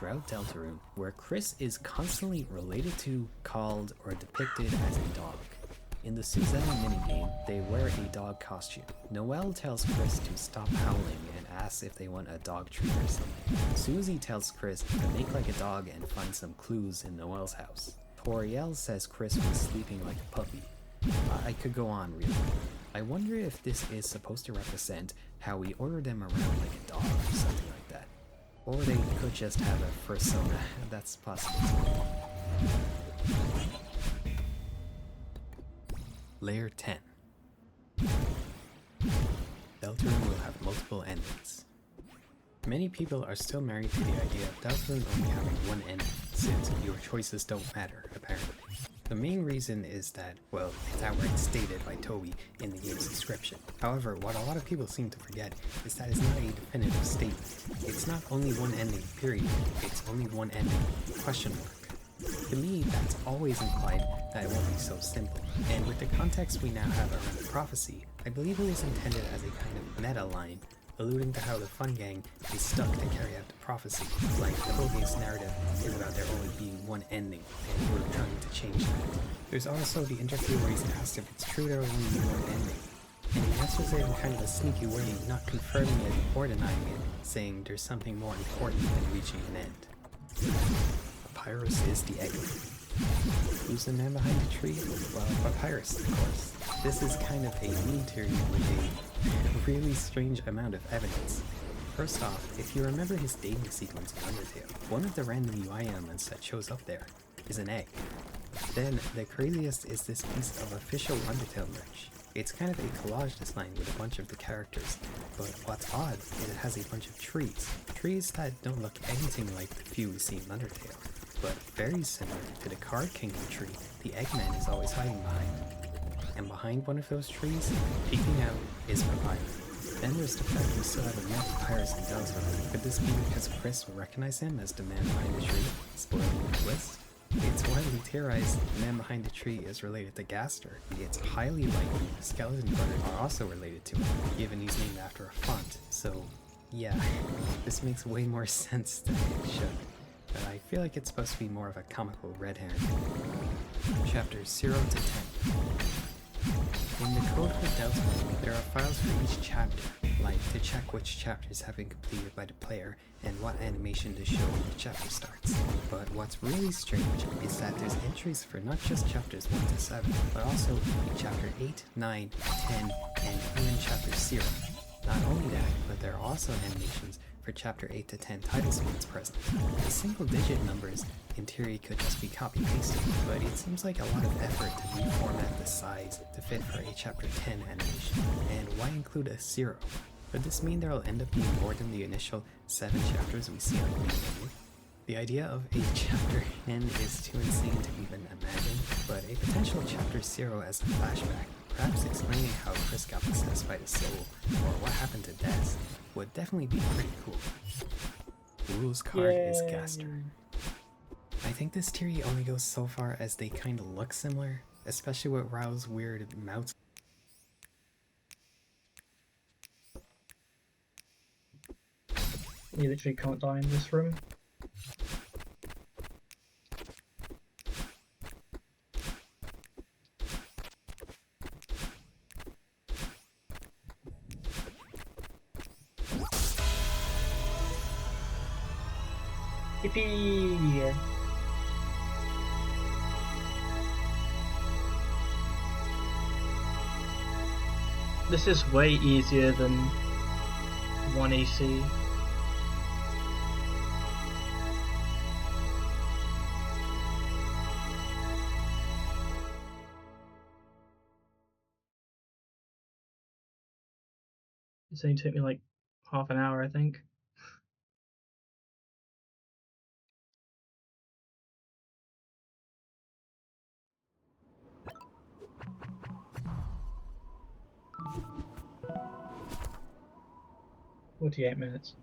throughout Deltarune where Chris is constantly related to, called, or depicted as a dog. In the Suzelle minigame, they wear a dog costume. Noelle tells Chris to stop howling and asks if they want a dog treat or something. Susie tells Chris to make like a dog and find some clues in Noelle's house. Toriel says Chris was sleeping like a puppy. I could go on really. I wonder if this is supposed to represent how we order them around like a dog or something like that. Or they could just have a persona. That's possible too. Layer 10. Deltarune will have multiple endings. Many people are still married to the idea of Deltarune only having one ending, since your choices don't matter, apparently. The main reason is that, well, it's outright stated by Toby in the game's description. However, what a lot of people seem to forget is that it's not a definitive statement. It's not only one ending, period. It's only one ending, question mark. To me, that's always implied that it won't be so simple. And with the context we now have around the prophecy, I believe it was intended as a kind of meta line, alluding to how the Fun Gang is stuck to carry out the prophecy, like the whole game's narrative is about there only being one ending, and we're trying to change that. There's also the interview where he's asked if it's true there will only be one ending, and he answers it in kind of a sneaky way, not confirming it or denying it, saying there's something more important than reaching an end. Papyrus is the egg. Who's the man behind the tree? Well, Papyrus, of course. This is kind of a meme theory with a really strange amount of evidence. First off, if you remember his dating sequence in Undertale, one of the random UI elements that shows up there is an egg. Then, the craziest is this piece of official Undertale merch. It's kind of a collage design with a bunch of the characters, but what's odd is it has a bunch of trees. Trees that don't look anything like the few we see in Undertale, but very similar to the Card Kingdom tree the Eggman is always hiding behind. And behind one of those trees, peeking out, is Papyrus. Then there's the fact we still have a man Papyrus in Deltarune. Could this be because Chris will recognize him as the man behind the tree, spoiling the twist? It's widely theorized the man behind the tree is related to Gaster. It's highly likely the Skeleton Brothers are also related to him, given he's named after a font. So, yeah, this makes way more sense than it should. But I feel like it's supposed to be more of a comical red herring. Chapters 0 to 10. In the code for Deltarune, there are files for each chapter, like to check which chapters have been completed by the player and what animation to show when the chapter starts. But what's really strange is that there's entries for not just chapters 1 to 7, but also chapter 8, 9, 10, and even chapter 0. Not only that, but there are also animations for chapter 8 to 10 title screens present. The single digit numbers in theory could just be copy-pasted, but it seems like a lot of effort to reformat the size to fit for a chapter 10 animation. And why include a 0? Could this mean there will end up being more than the initial 7 chapters we see on the menu? The idea of a chapter 10 is too insane to even imagine, but a potential chapter 0 as a flashback, perhaps explaining how Chris got possessed by the soul, or what happened to Des, would definitely be pretty cool. Rule's card is Gaster. I think this theory only goes so far as they kinda look similar, especially with Rao's weird mouth. You literally can't die in this room. Yippee! This is way easier than 1EC. It's only took me like half an hour, I think. "48 minutes.